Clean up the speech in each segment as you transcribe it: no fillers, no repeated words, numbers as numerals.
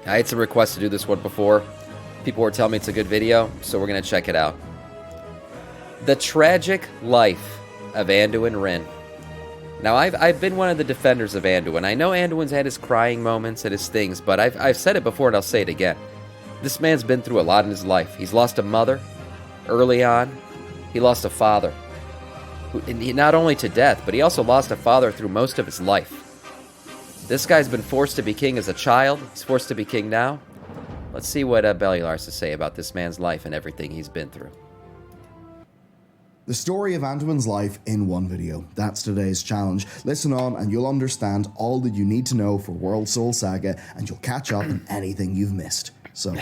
I had some requests to do this one before. People were telling me it's a good video, so we're going to check it out. The Tragic Life of Anduin Wrynn. Now, I've been one of the defenders of Anduin. I know Anduin's had his crying moments and his things, but I've said it before and I'll say it again. This man's been through a lot in his life. He's lost a mother early on. He lost a father. Not only to death, but he also lost a father through most of his life. This guy's been forced to be king as a child. He's forced to be king now. Let's see what Bellular has to say about this man's life and everything he's been through. The story of Anduin's life in one video. That's today's challenge. Listen on and you'll understand all that you need to know for World Soul Saga, and you'll catch up on anything you've missed. So,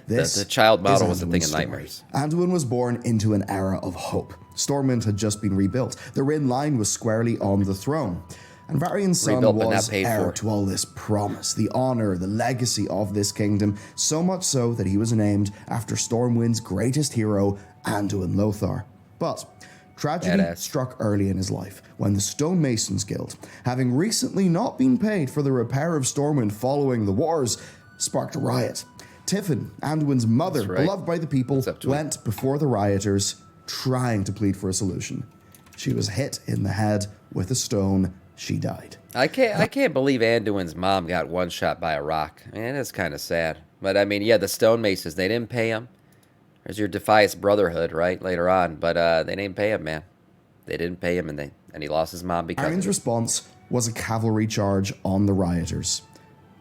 the child model was a thing of nightmares. Anduin was born into an era of hope. Stormwind had just been rebuilt. The Wrynn line was squarely on the throne. And Varian's son was heir to all this promise, the honor, the legacy of this kingdom, so much so that he was named after Stormwind's greatest hero, Anduin Lothar. But tragedy struck early in his life when the Stonemasons Guild, having recently not been paid for the repair of Stormwind following the wars, sparked a riot. Tiffin, Anduin's mother, beloved by the people, went before the rioters, trying to plead for a solution. She was hit in the head with a stone. She died. I can't believe Anduin's mom got one shot by a rock. Man, that's kind of sad. But I mean, yeah, the Stonemasons, they didn't pay him. There's your Defias Brotherhood, right, later on. But they didn't pay him, man. They didn't pay him, and he lost his mom because Arian's response was a cavalry charge on the rioters.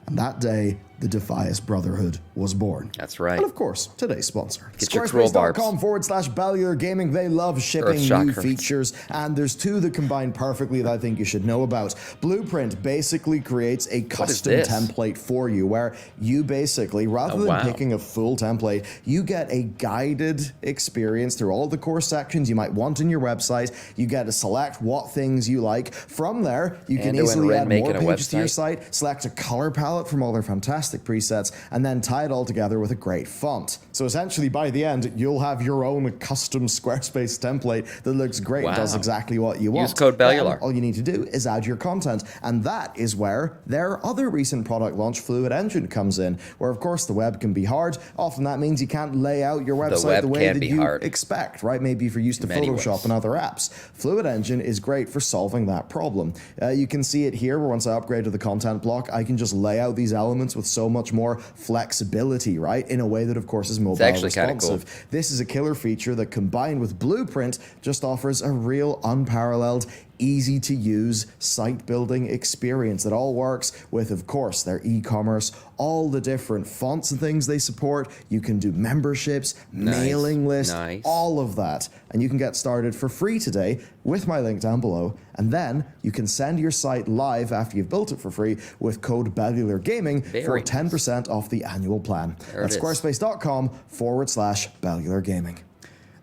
And that day, the Defias Brotherhood was born. That's right. And of course, today's sponsor. Get your Squarespace.com/Bellular Gaming. They love shipping new features, and there's two that combine perfectly that I think you should know about. Blueprint basically creates a custom template for you, where you basically, rather than picking a full template, you get a guided experience through all the core sections you might want in your website. You get to select what things you like. From there, you can easily add more pages to your site, select a color palette from all their fantastic presets, and then tie it all together with a great font. So essentially, by the end, you'll have your own custom Squarespace template that looks great and does exactly what you want. Use code Bellular. All you need to do is add your content, and that is where their other recent product launch, Fluid Engine, comes in, where of course the web can be hard. Often that means you can't lay out your website the way that you expect, right? Maybe if you're used to Photoshop and other apps. Fluid Engine is great for solving that problem. You can see it here, where once I upgrade to the content block, I can just lay out these elements with so much more flexibility, right? In a way that, of course, is mobile responsive. Cool. This is a killer feature that, combined with Blueprint, just offers a real unparalleled, easy to use site building experience that all works with, of course, their e-commerce, all the different fonts and things they support. You can do memberships, mailing lists, all of that. And you can get started for free today with my link down below. And then you can send your site live after you've built it for free with code Bellular Gaming for 10% off the annual plan. That's squarespace.com/Bellular Gaming.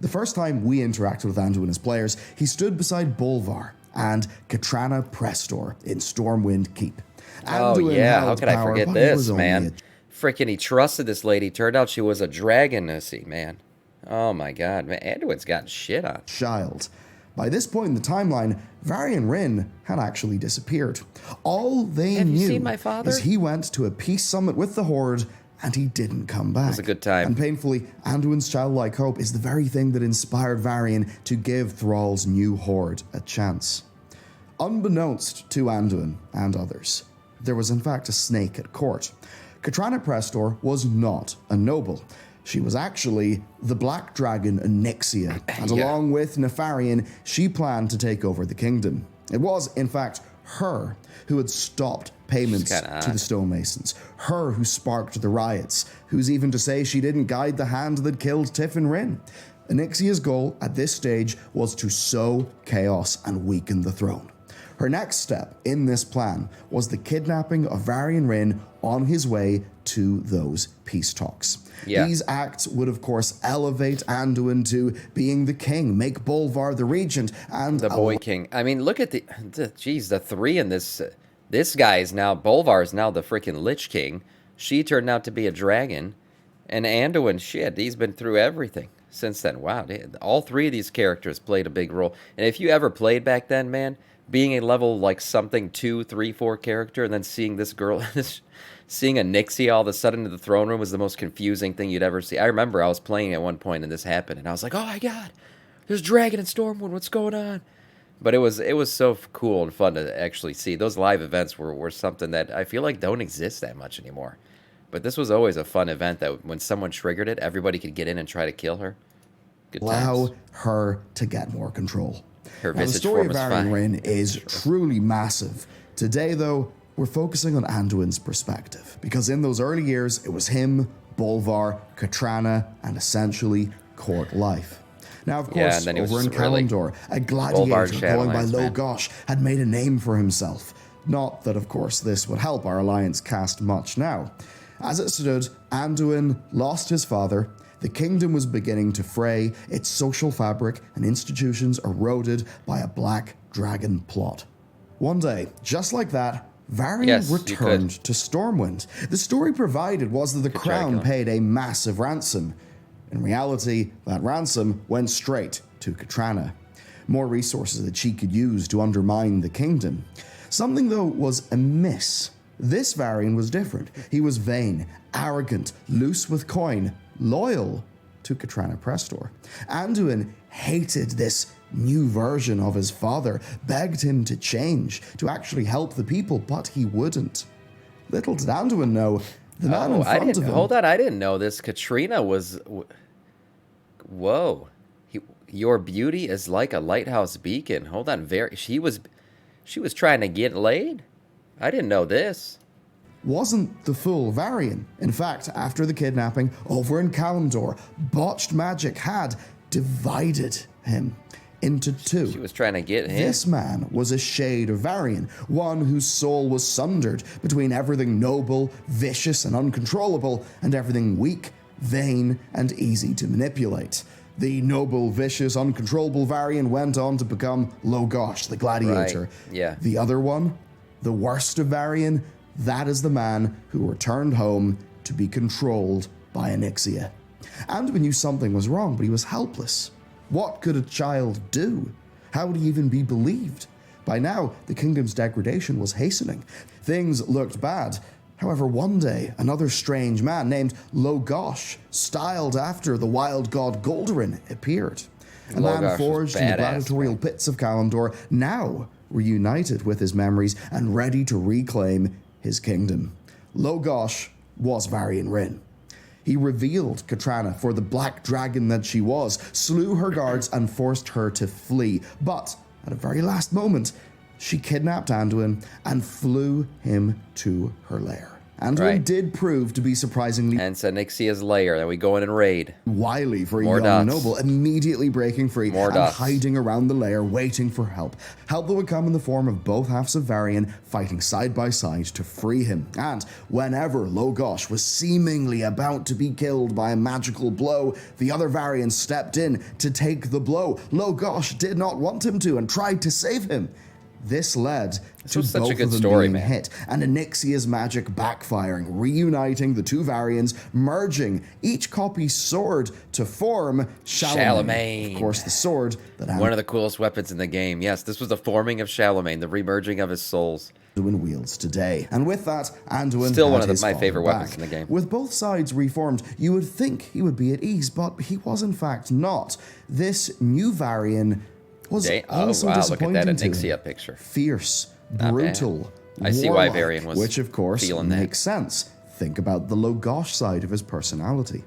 The first time we interacted with Anduin as players, he stood beside Bolvar and Katrana Prestor in Stormwind Keep. Oh yeah, how could I forget this, man? Freaking, he trusted this lady. Turned out she was a dragonessy, man. Oh my god, man, Anduin's gotten shit on. Child. By this point in the timeline, Varian Wrynn had actually disappeared. All they knew is he went to a peace summit with the Horde, and he didn't come back. It was a good time. And painfully, Anduin's childlike hope is the very thing that inspired Varian to give Thrall's new Horde a chance. Unbeknownst to Anduin and others, there was in fact a snake at court. Katrana Prestor was not a noble. She was actually the Black Dragon Onyxia, and along with Nefarian, she planned to take over the kingdom. It was, in fact, her who had stopped payments to the Stonemasons, her who sparked the riots, who's even to say she didn't guide the hand that killed Tiffin Wrynn. Onyxia's goal at this stage was to sow chaos and weaken the throne. Her next step in this plan was the kidnapping of Varian Wrynn on his way to those peace talks. These acts would, of course, elevate Anduin to being the king, make Bolvar the regent, and the boy king. I mean, look at the three in this. This guy is now, Bolvar is now the freaking Lich King. She turned out to be a dragon, and Anduin, shit, he's been through everything since then. Wow, all three of these characters played a big role. And if you ever played back then, man, being a level like something 2, 3, 4 character, and then seeing this girl, seeing a Nixie all of a sudden in the throne room was the most confusing thing you'd ever see. I remember I was playing at one point and this happened, and I was like, "Oh my god, there's Dragon and Stormwind. What's going on?" But it was so cool and fun to actually see. Those live events were something that I feel like don't exist that much anymore. But this was always a fun event that when someone triggered it, everybody could get in and try to kill her. Good Allow times. her to get more control. Her Now, the visage story form of is Varian fine. Wryn is truly massive. Today, though, we're focusing on Anduin's perspective, because in those early years, it was him, Bolvar, Katrana, and essentially court life. Now, of course, over in Kalimdor, a gladiator going by Logosh had made a name for himself. Not that, of course, this would help our alliance cast much now. As it stood, Anduin lost his father, the kingdom was beginning to fray, its social fabric and institutions eroded by a black dragon plot. One day, just like that, Varian returned to Stormwind. The story provided was that the crown paid a massive ransom. In reality, that ransom went straight to Katrana. More resources that she could use to undermine the kingdom. Something, though, was amiss. This Varian was different. He was vain, arrogant, loose with coin, loyal to Katrana Prestor. Anduin hated this new version of his father, begged him to change, to actually help the people, but he wouldn't. Little did Anduin know, the man in front of him... Hold on, I didn't know this. Katrina was... Whoa. Your beauty is like a lighthouse beacon. Hold on, she was trying to get laid? I didn't know this. Wasn't the full Varian. In fact, after the kidnapping, over in Kalimdor, botched magic had divided him into two. She was trying to get him. This man was a shade of Varian, one whose soul was sundered between everything noble, vicious, and uncontrollable, and everything weak, vain, and easy to manipulate. The noble, vicious, uncontrollable Varian went on to become Logosh, the gladiator. Right. Yeah. The other one, the worst of Varian, that is the man who returned home to be controlled by Onyxia. Anduin knew something was wrong, but he was helpless. What could a child do? How would he even be believed? By now, the kingdom's degradation was hastening. Things looked bad. However, one day, another strange man named Logosh, styled after the wild god Goldarin, appeared. A man forged in the gladiatorial pits of Kalimdor, now reunited with his memories and ready to reclaim his kingdom. Logosh was Varian Wryn. He revealed Katrana for the black dragon that she was, slew her guards, and forced her to flee. But at a very last moment, she kidnapped Anduin and flew him to her lair. Anduin did prove to be surprisingly... Hence Onyxia's lair, then we go in and raid. Wily for a young noble, immediately breaking free and hiding around the lair, waiting for help. Help that would come in the form of both halves of Varian fighting side by side to free him. And whenever Logosh was seemingly about to be killed by a magical blow, the other Varian stepped in to take the blow. Logosh did not want him to and tried to save him. This led to both of them being hit, and Onyxia's magic backfiring, reuniting the two Varians, merging each copy's sword to form Shalamayne. Of course, the sword that one of the coolest weapons in the game. Yes, this was the forming of Shalamayne, the remerging of his souls. Anduin wields today. And with that, Anduin still one of my favorite weapons in the game. With both sides reformed, you would think he would be at ease, but he was in fact not. This new Varian was also disappointing. Look at that Onyxia picture. Fierce, brutal, I see why Varian was which of course makes sense. Think about the Logosh side of his personality.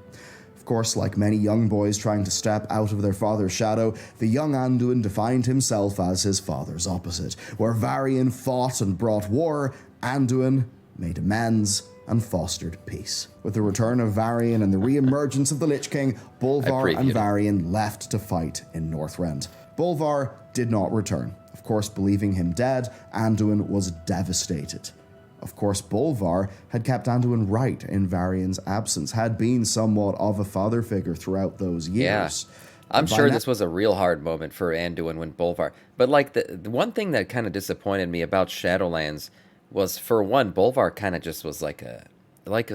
Of course, like many young boys trying to step out of their father's shadow, the young Anduin defined himself as his father's opposite. Where Varian fought and brought war, Anduin made amends and fostered peace. With the return of Varian and the re-emergence of the Lich King, Bolvar and Varian left to fight in Northrend. Bolvar did not return. Of course, believing him dead, Anduin was devastated. Of course, Bolvar had kept Anduin right in Varian's absence, had been somewhat of a father figure throughout those years. Yeah. I'm sure this was a real hard moment for Anduin when Bolvar... But like the one thing that kind of disappointed me about Shadowlands was, for one, Bolvar kind of just was like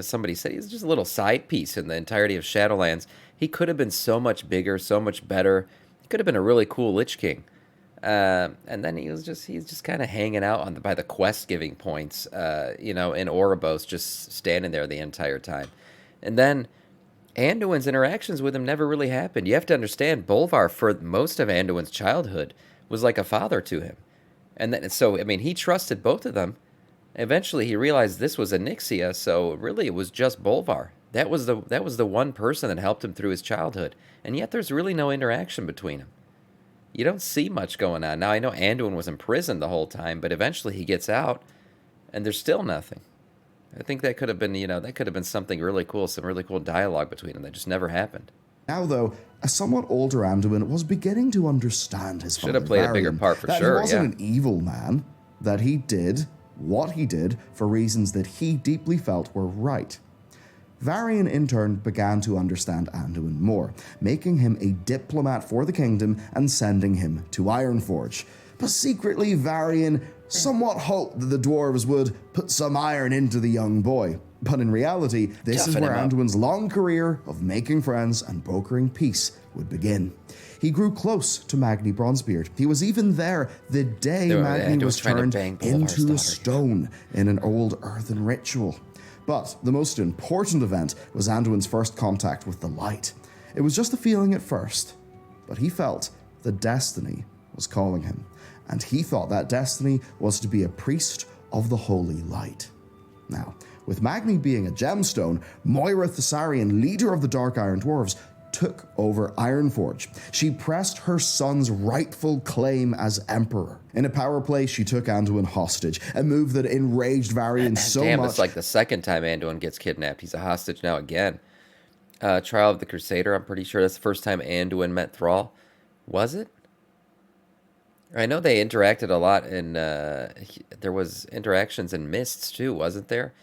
somebody said, he's just a little side piece in the entirety of Shadowlands. He could have been so much bigger, so much better. He could have been a really cool Lich King. And then he's just kind of hanging out by the quest giving points, in Oribos, just standing there the entire time. And then Anduin's interactions with him never really happened. You have to understand, Bolvar, for most of Anduin's childhood, was like a father to him. And then, so, I mean, he trusted both of them. Eventually, he realized this was Onyxia, so really it was just Bolvar. That was the one person that helped him through his childhood. And yet there's really no interaction between them. You don't see much going on. Now, I know Anduin was in prison the whole time, but eventually he gets out, and there's still nothing. I think that could have been something really cool, some really cool dialogue between them that just never happened. Now, though, a somewhat older Anduin was beginning to understand his father. Should have played a bigger part for sure, That he wasn't an evil man, that he did what he did for reasons that he deeply felt were right. Varian, in turn, began to understand Anduin more, making him a diplomat for the kingdom and sending him to Ironforge. But secretly, Varian somewhat hoped that the dwarves would put some iron into the young boy. But in reality, this is where Anduin's long career of making friends and brokering peace would begin. He grew close to Magni Bronzebeard. He was even there the day Magni was turned into a stone in an old earthen ritual. But the most important event was Anduin's first contact with the light. It was just a feeling at first, but he felt that destiny was calling him, and he thought that destiny was to be a priest of the holy light. Now, with Magni being a gemstone, Moira Thessarian, leader of the Dark Iron Dwarves, took over Ironforge. She pressed her son's rightful claim as emperor. In a power play, she took Anduin hostage, a move that enraged Varian so much. Damn, it's like the second time Anduin gets kidnapped. He's a hostage now again. Trial of the Crusader, I'm pretty sure that's the first time Anduin met Thrall. Was it? I know they interacted a lot, and there was interactions in Mists too, wasn't there?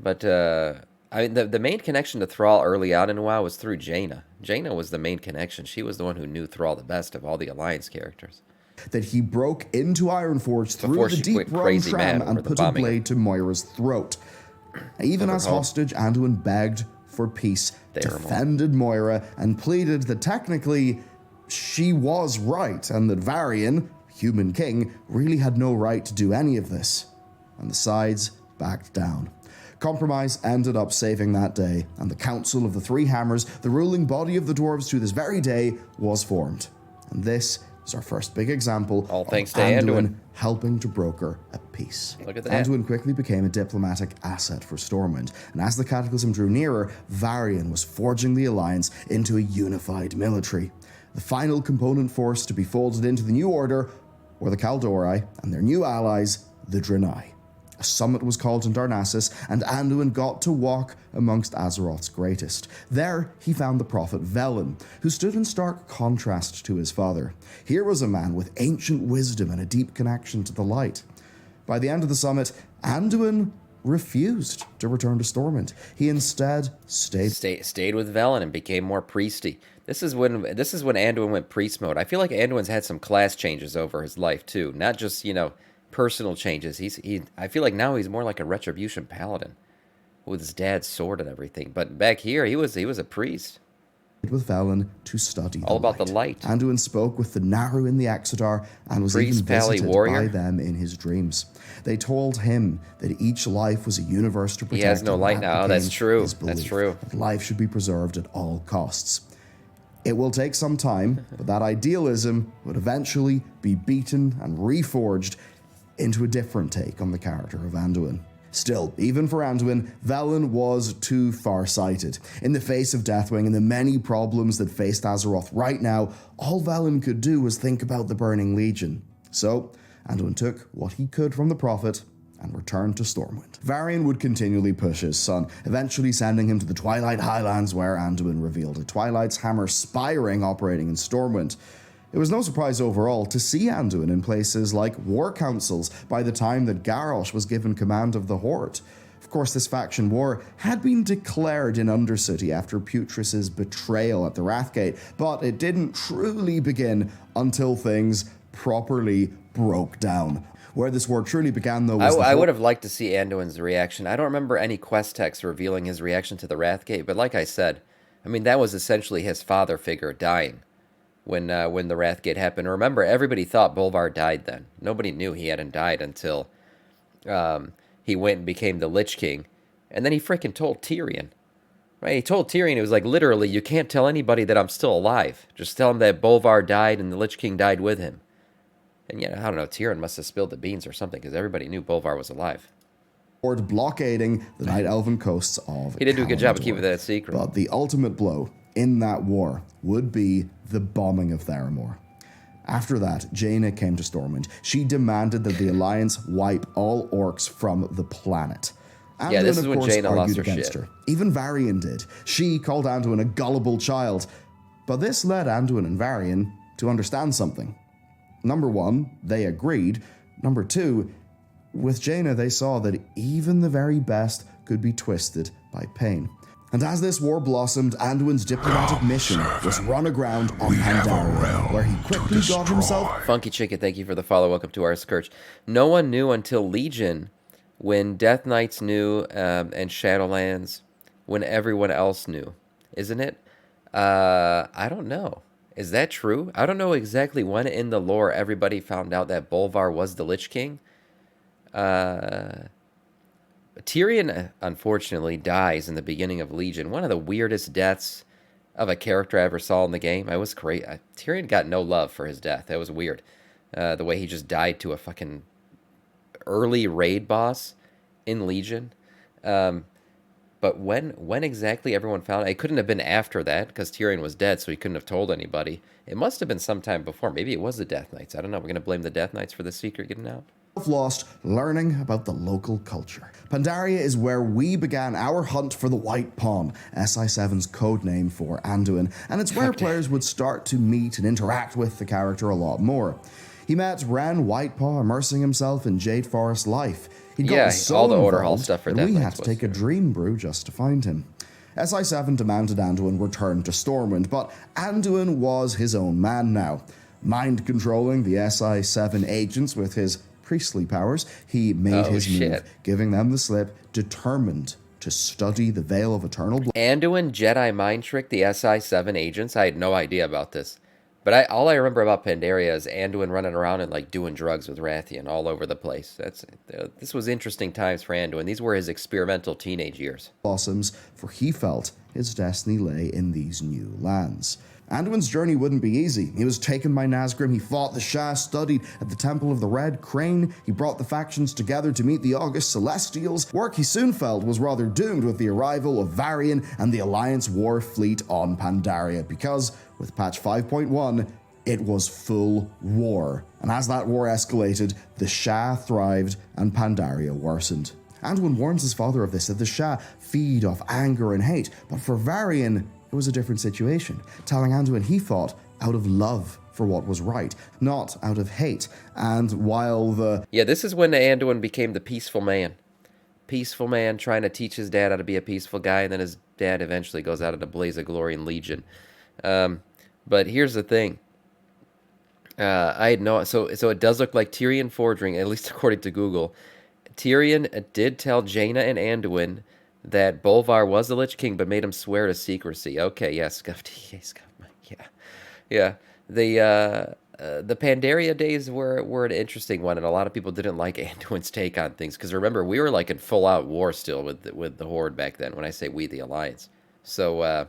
But the main connection to Thrall early on in WoW was through Jaina. Jaina was the main connection. She was the one who knew Thrall the best of all the Alliance characters. That he broke into Ironforge through the deep run tram and put a blade to Moira's throat. Even as hostage, Anduin begged for peace, defended Moira, and pleaded that technically she was right, and that Varian, human king, really had no right to do any of this. And the sides backed down. Compromise ended up saving that day, and the Council of the Three Hammers, the ruling body of the dwarves to this very day, was formed. And this is our first big example all thanks of to Anduin helping to broker a peace. Look at that. Anduin quickly became a diplomatic asset for Stormwind, and as the Cataclysm drew nearer, Varian was forging the Alliance into a unified military. The final component force to be folded into the new order were the Kaldori and their new allies, the Draenei. A summit was called in Darnassus, and Anduin got to walk amongst Azeroth's greatest. There, he found the prophet Velen, who stood in stark contrast to his father. Here was a man with ancient wisdom and a deep connection to the light. By the end of the summit, Anduin refused to return to Stormwind. He instead stayed with Velen and became more priesty. This is when Anduin went priest mode. I feel like Anduin's had some class changes over his life too, not just personal changes. I feel like now he's more like a retribution paladin with his dad's sword and everything. But back here, he was a priest. With Velen to study all about the light. Anduin spoke with the Naru in the Exodar and was even visited by them in his dreams. They told him that each life was a universe to protect. He has no light now. That's true. That's true. That life should be preserved at all costs. It will take some time, but that idealism would eventually be beaten and reforged into a different take on the character of Anduin. Still, even for Anduin, Velen was too far-sighted. In the face of Deathwing and the many problems that faced Azeroth right now, all Velen could do was think about the Burning Legion. So, Anduin took what he could from the Prophet and returned to Stormwind. Varian would continually push his son, eventually sending him to the Twilight Highlands, where Anduin revealed a Twilight's Hammer Spyring operating in Stormwind. It was no surprise overall to see Anduin in places like war councils by the time that Garrosh was given command of the Horde. Of course, this faction war had been declared in Undercity after Putris's betrayal at the Wrathgate, but it didn't truly begin until things properly broke down. Where this war truly began, though, was I would have liked to see Anduin's reaction. I don't remember any quest text revealing his reaction to the Wrathgate, but like I said, I mean, that was essentially his father figure dying. when the Wrathgate happened. Remember, everybody thought Bolvar died then. Nobody knew he hadn't died until he went and became the Lich King. And then he freaking told Tyrion. Right? He told Tyrion, it was like, literally, you can't tell anybody that I'm still alive. Just tell him that Bolvar died and the Lich King died with him. And yeah, I don't know, Tyrion must have spilled the beans or something, because everybody knew Bolvar was alive. Blockading the Night Elven coasts of He did do a good job of keeping that a secret. But the ultimate blow in that war would be the bombing of Theramore. After that, Jaina came to Stormwind. She demanded that the Alliance wipe all orcs from the planet. Anduin, yeah, this is when Jaina lost her shit. Even Varian did. She called Anduin a gullible child. But this led Anduin and Varian to understand something. Number one, they agreed. Number two, with Jaina, they saw that even the very best could be twisted by pain. And as this war blossomed, Anduin's diplomatic mission was run aground on Pandaria, where he quickly got himself... Funky Chicken, thank you for the follow. Welcome to our scourge. No one knew until Legion, when Death Knights knew, and Shadowlands, when everyone else knew. Isn't it? I don't know. Is that true? I don't know exactly when in the lore everybody found out that Bolvar was the Lich King. Tyrion, unfortunately, dies in the beginning of Legion. One of the weirdest deaths of a character I ever saw in the game. I was crazy. Tyrion got no love for his death. That was weird. The way he just died to a fucking early raid boss in Legion. But when exactly everyone found it couldn't have been after that, because Tyrion was dead, so he couldn't have told anybody. It must have been sometime before. Maybe it was the Death Knights. I don't know. We're going to blame the Death Knights for the secret getting out. Lost learning about the local culture. Pandaria is where we began our hunt for the White Pawn, SI7's codename for Anduin, and it's where players would start to meet and interact with the character a lot more. He met Ren Whitepaw immersing himself in Jade Forest life. He'd gotten so all the Order Hall stuff for that. We had to take a dream brew just to find him. SI7 demanded Anduin return to Stormwind, but Anduin was his own man now. Mind-controlling the SI7 agents with his priestly powers, he made his move, giving them the slip, determined to study the Veil of Eternal Blood. Anduin Jedi mind trick the SI7 agents? I had no idea about this. But all I remember about Pandaria is Anduin running around and like doing drugs with Rathian all over the place. This was interesting times for Anduin. These were his experimental teenage years. Blossoms, for he felt his destiny lay in these new lands. Anduin's journey wouldn't be easy. He was taken by Nazgrim, he fought the Shah, studied at the Temple of the Red Crane, he brought the factions together to meet the August Celestials. Work he soon felt was rather doomed with the arrival of Varian and the Alliance war fleet on Pandaria, because with patch 5.1, it was full war. And as that war escalated, the Shah thrived and Pandaria worsened. Anduin warns his father of this, that the Shah feed off anger and hate, but for Varian, it was a different situation, telling Anduin he fought out of love for what was right, not out of hate. And while the... Yeah, this is when Anduin became the peaceful man. Peaceful man trying to teach his dad how to be a peaceful guy, and then his dad eventually goes out in a blaze of glory in Legion. But here's the thing. I had no... So it does look like Tyrion forging, at least according to Google. Tyrion did tell Jaina and Anduin that Bolvar was the Lich King, but made him swear to secrecy. Okay, yeah, Scuffed. Yeah. The Pandaria days were an interesting one, and a lot of people didn't like Anduin's take on things, because remember, we were like in full-out war still with the Horde back then, when I say we, the Alliance. So,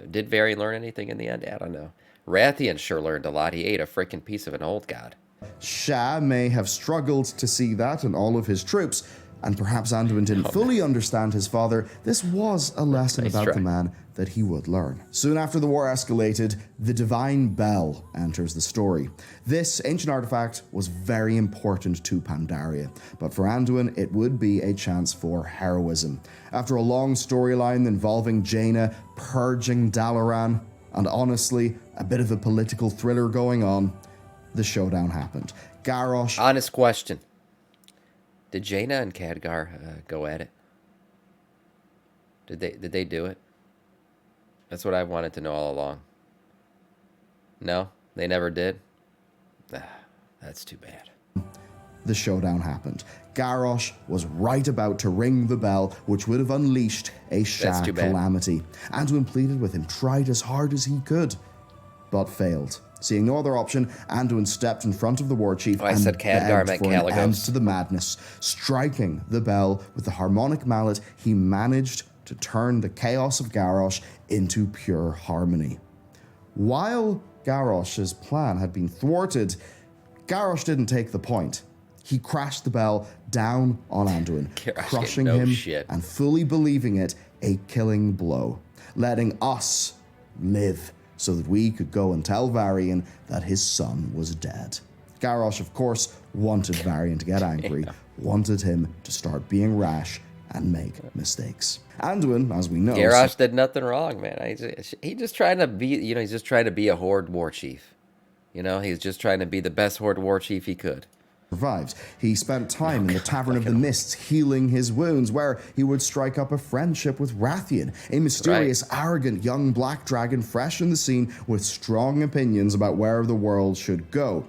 did Varian learn anything in the end? I don't know. Rathian sure learned a lot. He ate a freaking piece of an old god. Shah may have struggled to see that in all of his troops, and perhaps Anduin didn't fully understand his father. This was a lesson about the man that he would learn. Soon after the war escalated, the Divine Bell enters the story. This ancient artifact was very important to Pandaria, but for Anduin, it would be a chance for heroism. After a long storyline involving Jaina purging Dalaran, and honestly, a bit of a political thriller going on, the showdown happened. Garrosh... Honest question. Did Jaina and Khadgar go at it? Did they do it? That's what I wanted to know all along. No? They never did? That's too bad. The showdown happened. Garrosh was right about to ring the bell, which would have unleashed a Shah calamity. Anduin pleaded with him, tried as hard as he could. but failed. Seeing no other option, Anduin stepped in front of the war chief and begged for an end to the madness. Striking the bell with the harmonic mallet, he managed to turn the chaos of Garrosh into pure harmony. While Garrosh's plan had been thwarted, Garrosh didn't take the point. He crashed the bell down on Anduin, crushing him and fully believing it a killing blow, letting us live so that we could go and tell Varian that his son was dead. Garrosh, of course, wanted Varian to get angry, wanted him to start being rash and make mistakes. Anduin, as we know... Garrosh did nothing wrong, man. He's just trying to be, he's just trying to be a Horde war chief. He's just trying to be the best Horde war chief he could. Survives. He spent time in the Tavern of the Mists healing his wounds, where he would strike up a friendship with Rathian, a mysterious, arrogant young black dragon fresh in the scene with strong opinions about where the world should go.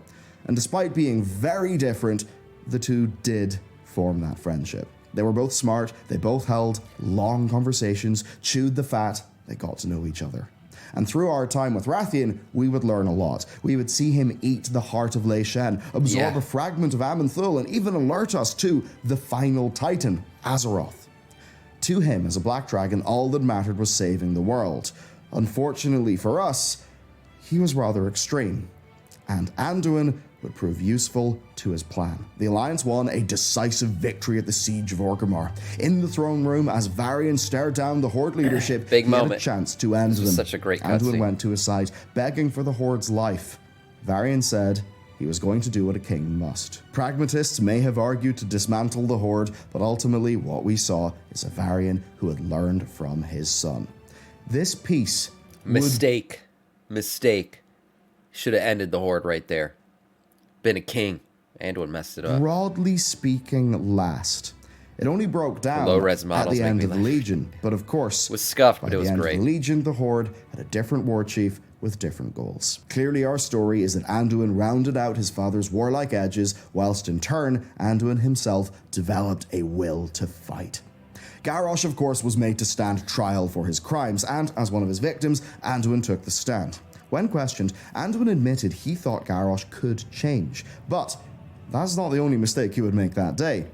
And despite being very different, the two did form that friendship. They were both smart, they both held long conversations, chewed the fat, they got to know each other. And through our time with Rathian, we would learn a lot. We would see him eat the heart of Lei Shen, absorb a fragment of Aman'Thul, and even alert us to the final Titan, Azeroth. To him, as a black dragon, all that mattered was saving the world. Unfortunately for us, he was rather extreme. And Anduin would prove useful to his plan. The Alliance won a decisive victory at the Siege of Orgrimmar. In the throne room, as Varian stared down the Horde leadership, he had a chance to end them. Such a great cutscene. Anduin went to his side, begging for the Horde's life. Varian said he was going to do what a king must. Pragmatists may have argued to dismantle the Horde, but ultimately what we saw is a Varian who had learned from his son. This peace Mistake. Should have ended the Horde right there. Been a king. Anduin messed it up. Broadly speaking, last. It only broke down at the end of the Legion, but of course, it was scuffed, but it was great. By the end of the Legion, the Horde had a different war chief with different goals. Clearly, our story is that Anduin rounded out his father's warlike edges, whilst in turn, Anduin himself developed a will to fight. Garrosh, of course, was made to stand trial for his crimes, and as one of his victims, Anduin took the stand. When questioned, Anduin admitted he thought Garrosh could change, but that's not the only mistake he would make that day.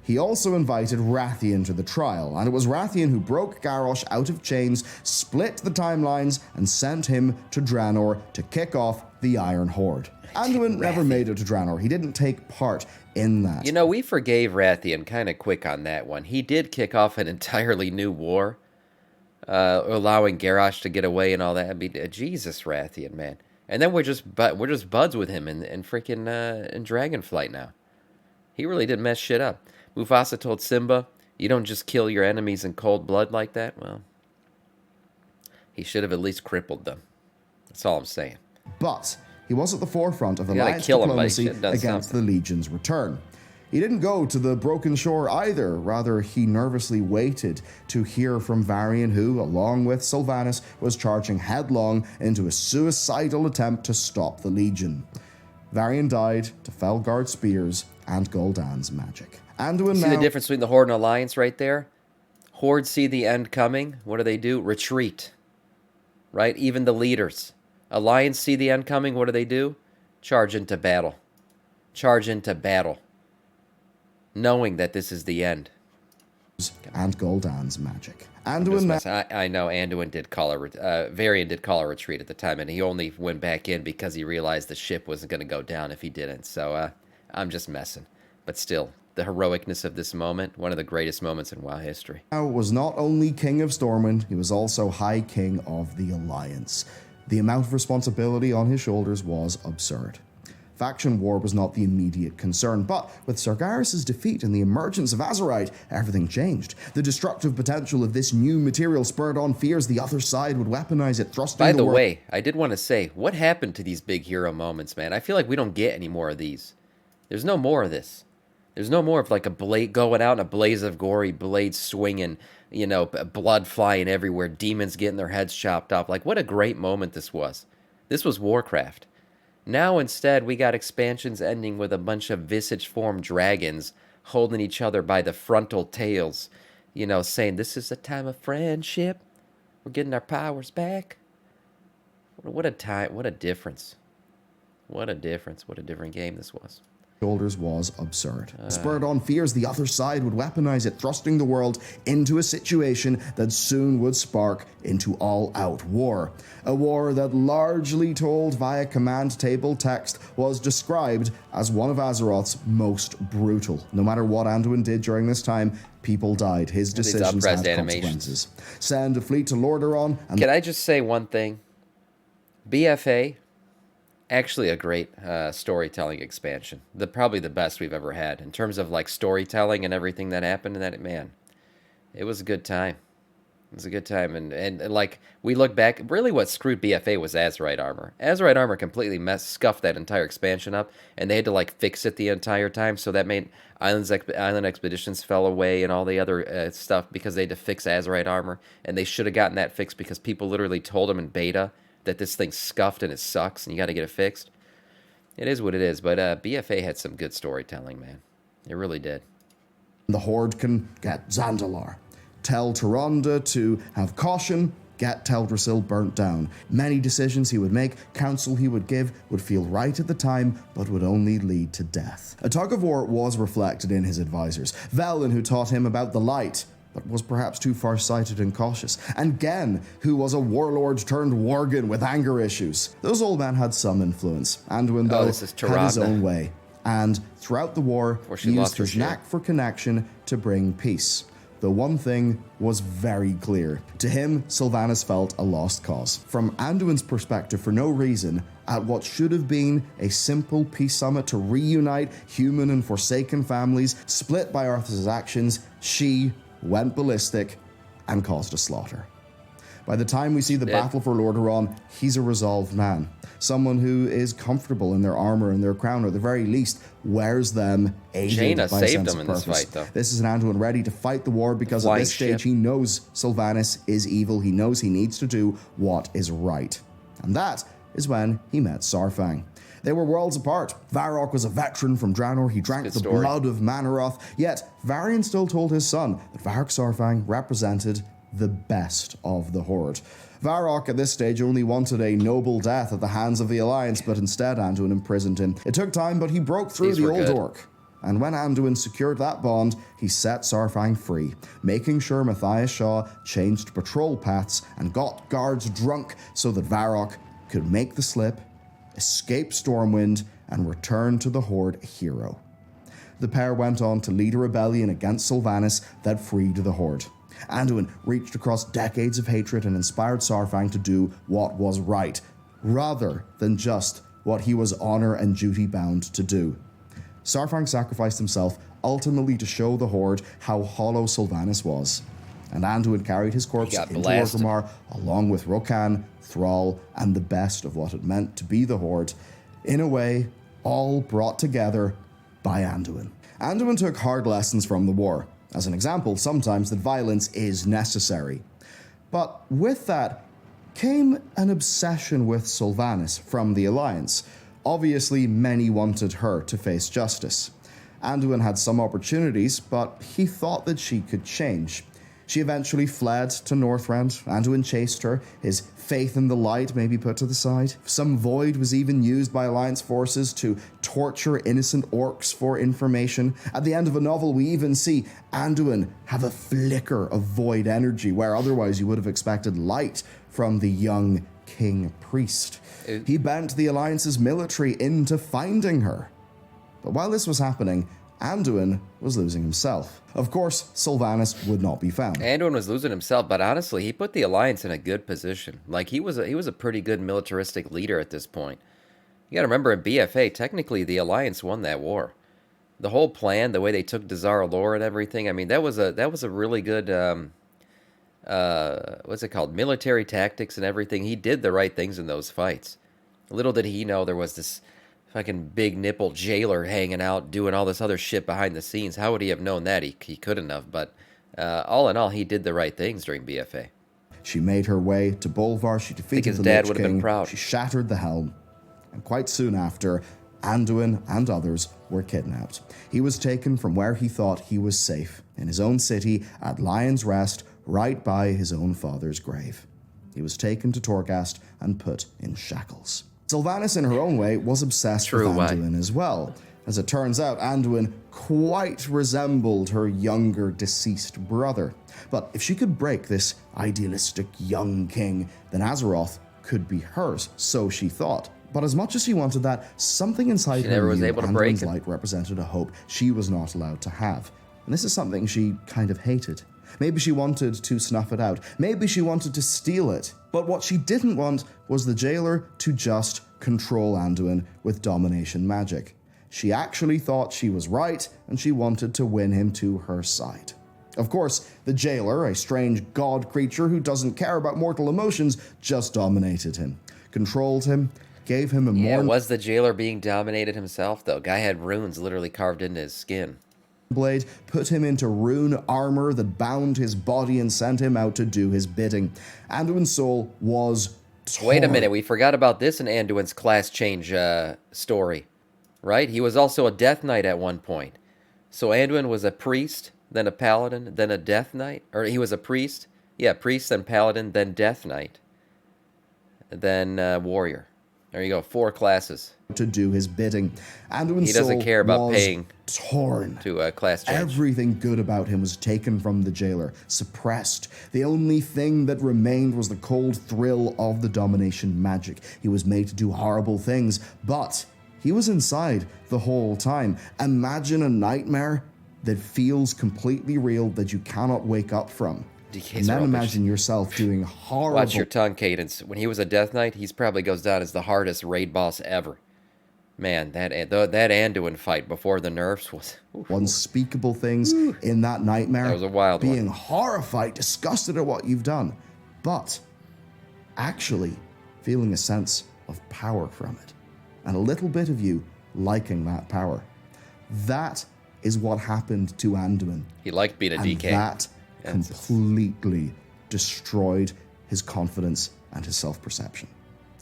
He also invited Rathian to the trial, and it was Rathian who broke Garrosh out of chains, split the timelines, and sent him to Draenor to kick off the Iron Horde. Anduin never made it to Draenor. He didn't take part in that. We forgave Rathian kind of quick on that one. He did kick off an entirely new war. Allowing Garrosh to get away and all that. I mean, Jesus, Rathian, man. And then we're just buds with him in freaking in Dragonflight now. He really did mess shit up. Mufasa told Simba, "You don't just kill your enemies in cold blood like that." Well, he should have at least crippled them. That's all I'm saying. But he was at the forefront of Alliance diplomacy against the Legion's return. He didn't go to the Broken Shore either. Rather, he nervously waited to hear from Varian, who, along with Sylvanas, was charging headlong into a suicidal attempt to stop the Legion. Varian died to Felguard spears and Gul'dan's magic. Anduin see the difference between the Horde and Alliance right there? Horde see the end coming. What do? Retreat. Right? Even the leaders. Alliance see the end coming. What do? Charge into battle. Charge into battle. Knowing that this is the end. And Gul'dan's magic. Anduin I know Anduin did call Varian did call a retreat at the time, and he only went back in because he realized the ship wasn't going to go down if he didn't. So I'm just messing. But still, the heroicness of this moment, one of the greatest moments in WoW history. Now was not only King of Stormwind, he was also High King of the Alliance. The amount of responsibility on his shoulders was absurd. Faction war was not the immediate concern, but with Sargeras' defeat and the emergence of Azerite, everything changed. The destructive potential of this new material spurred on fears the other side would weaponize it, thrusting By the way, I did want to say, what happened to these big hero moments, man? I feel like we don't get any more of these. There's no more of this. There's no more of like a blade going out in a blaze of glory, blades swinging, blood flying everywhere, demons getting their heads chopped off. Like, what a great moment this was. This was Warcraft. Now, instead, we got expansions ending with a bunch of visage-formed dragons holding each other by the frontal tails, saying, this is a time of friendship. We're getting our powers back. What a time, what a difference. What a difference, what a different game this was. Shoulders was absurd. Spurred on fears, the other side would weaponize it, thrusting the world into a situation that soon would spark into all-out war. A war that, largely told via command table text, was described as one of Azeroth's most brutal. No matter what Anduin did during this time, people died. His decisions had consequences. Send a fleet to Lordaeron. Can I just say one thing? BFA, actually a great storytelling expansion. Probably the best we've ever had in terms of like storytelling and everything that happened. And that, man, it was a good time. It was a good time. And like we look back, really what screwed BFA was Azerite armor. Azerite armor completely scuffed that entire expansion up, and they had to like fix it the entire time. So that made island expeditions fell away and all the other stuff because they had to fix Azerite armor. And they should have gotten that fixed because people literally told them in beta that this thing's scuffed and it sucks and you got to get it fixed. It is what it is, but BFA had some good storytelling, man. It really did. The Horde can get Zandalar. Tell Tyrande to have caution, get Teldrassil burnt down. Many decisions he would make, counsel he would give, would feel right at the time, but would only lead to death. A tug of war was reflected in his advisors. Velen, who taught him about the light, but was perhaps too far-sighted and cautious, and Gen, who was a warlord turned worgen with anger issues. Those old men had some influence. Anduin, though, had his own way, and throughout the war, he used his knack for connection to bring peace. The one thing was very clear. To him, Sylvanas felt a lost cause. From Anduin's perspective, for no reason, at what should have been a simple peace summit to reunite human and Forsaken families, split by Arthas' actions, she went ballistic and caused a slaughter. By the time we see the battle for Lordaeron, he's a resolved man. Someone who is comfortable in their armor and their crown, or at the very least, wears them aided Jaina by a saved sense him of in purpose. this fight, though. This is an Anduin ready to fight the war because at this stage he knows Sylvanas is evil. He knows he needs to do what is right. And that is when he met Saurfang. They were worlds apart. Varrock was a veteran from Draenor. He drank the blood of Manaroth. Yet, Varian still told his son that Varrock Saurfang represented the best of the Horde. Varrock at this stage only wanted a noble death at the hands of the Alliance, but instead Anduin imprisoned him. It took time, but he broke through the old orc. And when Anduin secured that bond, he set Saurfang free, making sure Matthias Shaw changed patrol paths and got guards drunk so that Varrock could make the slip, escape Stormwind, and return to the Horde a hero. The pair went on to lead a rebellion against Sylvanas that freed the Horde. Anduin reached across decades of hatred and inspired Saurfang to do what was right, rather than just what he was honor and duty bound to do. Saurfang sacrificed himself ultimately to show the Horde how hollow Sylvanas was. And Anduin carried his corpse into Orgrimmar, along with Rokan, Thrall, and the best of what it meant to be the Horde, in a way, all brought together by Anduin. Anduin took hard lessons from the war. As an example, sometimes that violence is necessary. But with that came an obsession with Sylvanas from the Alliance. Obviously, many wanted her to face justice. Anduin had some opportunities, but he thought that she could change. She eventually fled to Northrend. Anduin chased her. His faith in the light may be put to the side. Some void was even used by Alliance forces to torture innocent orcs for information. At the end of a novel, we even see Anduin have a flicker of void energy, where otherwise you would have expected light from the young king priest. He bent the Alliance's military into finding her. But while this was happening, Anduin was losing himself. Of course, Sylvanas would not be found. Anduin was losing himself, but honestly, he put the Alliance in a good position. Like, he was a pretty good militaristic leader at this point. You gotta remember, in BFA, technically the Alliance won that war. The whole plan, the way they took Dazar Lore and everything, I mean, that was a really good, what's it called? Military tactics and everything. He did the right things in those fights. Little did he know there was this fucking big nipple jailer hanging out doing all this other shit behind the scenes. How would he have known that? He couldn't have, but all in all, he did the right things during BFA. She made her way to Bolvar. She defeated the Lich King. She shattered the helm. And quite soon after, Anduin and others were kidnapped. He was taken from where he thought he was safe, in his own city at Lion's Rest, right by his own father's grave. He was taken to Torghast and put in shackles. Sylvanas, in her own way, was obsessed with Anduin as well. As it turns out, Anduin quite resembled her younger deceased brother. But if she could break this idealistic young king, then Azeroth could be hers, so she thought. But as much as she wanted that, something inside her knew Anduin's light represented a hope she was not allowed to have. And this is something she kind of hated. Maybe she wanted to snuff it out. Maybe she wanted to steal it. But what she didn't want was the jailer to just control Anduin with domination magic. She actually thought she was right, and she wanted to win him to her side. Of course, the jailer, a strange god creature who doesn't care about mortal emotions, just dominated him, controlled him, gave him a more... was the jailer being dominated himself, though? Guy had runes literally carved into his skin. Blade, put him into rune armor that bound his body and sent him out to do his bidding. Anduin's soul was torn. Wait a minute, we forgot about this in Anduin's class change story, right? He was also a Death Knight at one point. So Anduin was a priest, then a paladin, then a Death Knight? Or he was a priest? Yeah, priest, then paladin, then Death Knight. Then warrior. There you go, 4 classes. To do his bidding. Anduin's he doesn't soul care about was paying torn. To a class change. Everything good about him was taken from the jailer, suppressed. The only thing that remained was the cold thrill of the domination magic. He was made to do horrible things, but he was inside the whole time. Imagine a nightmare that feels completely real that you cannot wake up from. And then imagine yourself doing horrible... Watch your tongue, Cadence. When he was a Death Knight, he probably goes down as the hardest raid boss ever. Man, that Anduin fight before the nerfs was... unspeakable things in that nightmare. That was a wild one. Being horrified, disgusted at what you've done. But actually feeling a sense of power from it. And a little bit of you liking that power. That is what happened to Anduin. He liked being a DK. And that completely destroyed his confidence and his self-perception.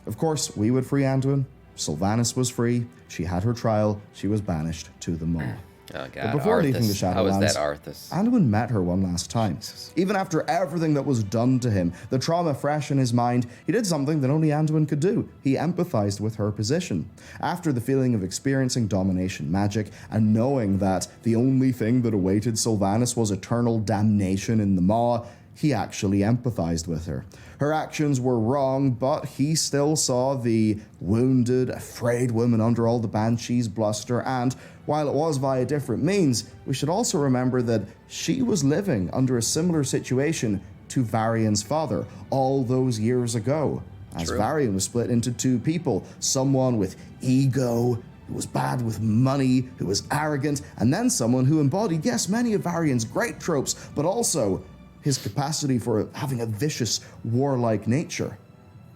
Of course, we would free Anduin. Sylvanas was free. She had her trial. She was banished to the Maw. Oh God, but before leaving the Shadowlands, how was that Arthas? Anduin met her one last time. Jesus. Even after everything that was done to him, the trauma fresh in his mind, he did something that only Anduin could do. He empathized with her position. After the feeling of experiencing domination magic and knowing that the only thing that awaited Sylvanas was eternal damnation in the Maw, he actually empathized with her. Her actions were wrong, but he still saw the wounded, afraid woman under all the Banshee's bluster, and while it was via different means, we should also remember that she was living under a similar situation to Varian's father all those years ago. As Varian was split into 2 people, someone with ego, who was bad with money, who was arrogant, and then someone who embodied, yes, many of Varian's great tropes, but also his capacity for having a vicious, warlike nature.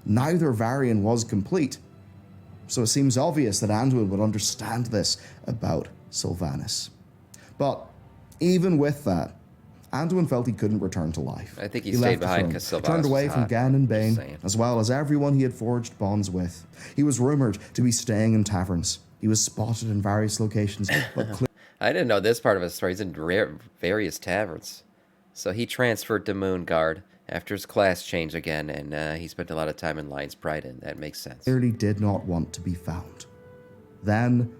Neither Varian was complete. So it seems obvious that Anduin would understand this about Sylvanas. But even with that, Anduin felt he couldn't return to life. I think he stayed behind because Sylvanas turned away was from hot. Gan and Bane, as well as everyone he had forged bonds with. He was rumored to be staying in taverns. He was spotted in various locations, but I didn't know this part of his story. He's in various taverns. So he transferred to Moonguard after his class change again, and he spent a lot of time in Lion's Pride, and that makes sense. Clearly did not want to be found. Then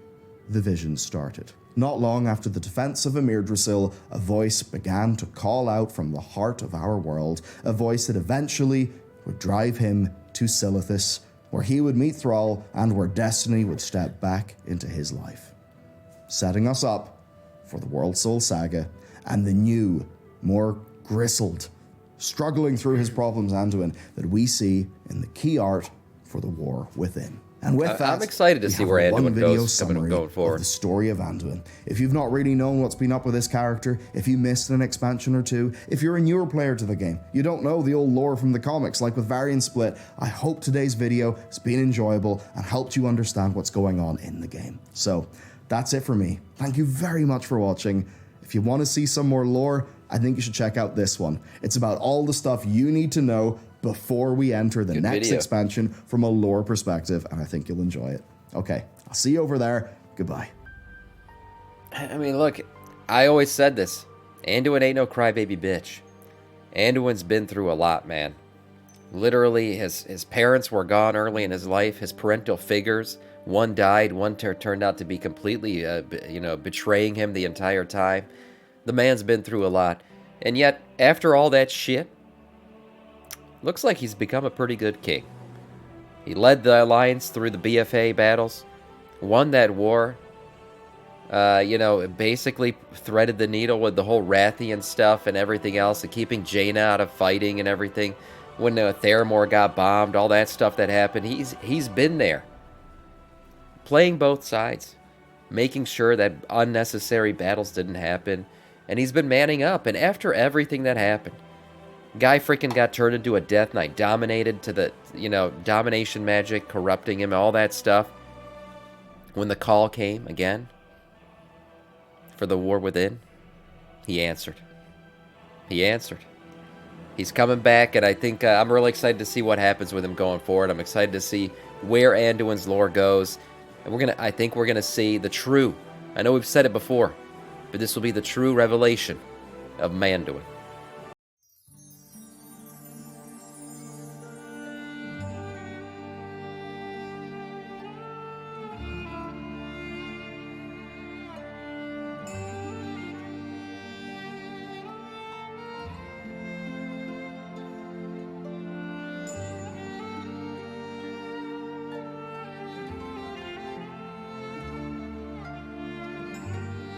the vision started. Not long after the defense of Emirdrasil, a voice began to call out from the heart of our world, a voice that eventually would drive him to Silithus, where he would meet Thrall and where destiny would step back into his life, setting us up for the World Soul Saga and the new, more gristled, struggling through his problems Anduin that we see in the key art for the War Within. And with that, I'm excited to see where Anduin goes going forward. The story of Anduin. If you've not really known what's been up with this character, if you missed an expansion or 2, if you're a newer player to the game, you don't know the old lore from the comics, like with Varian Split, I hope today's video has been enjoyable and helped you understand what's going on in the game. So, that's it for me. Thank you very much for watching. If you want to see some more lore, I think you should check out this one. It's about all the stuff you need to know before we enter the next expansion from a lore perspective, and I think you'll enjoy it. Okay, I'll see you over there. Goodbye. I mean, look, I always said this. Anduin ain't no crybaby bitch. Anduin's been through a lot, man. Literally, his parents were gone early in his life. His parental figures, one died, one turned out to be completely, betraying him the entire time. The man's been through a lot. And yet, after all that shit, looks like he's become a pretty good king. He led the alliance through the BFA battles, won that war, basically threaded the needle with the whole Rathian stuff and everything else, and keeping Jaina out of fighting and everything. When Theramore got bombed, all that stuff that happened, he's been there. Playing both sides, making sure that unnecessary battles didn't happen, and he's been manning up. And after everything that happened, guy freaking got turned into a Death Knight, dominated to the, domination magic, corrupting him, all that stuff. When the call came again for the war within, he answered. He answered. He's coming back, and I think I'm really excited to see what happens with him going forward. I'm excited to see where Anduin's lore goes. And I think we're gonna see the true, I know we've said it before, but this will be the true revelation of Manduin.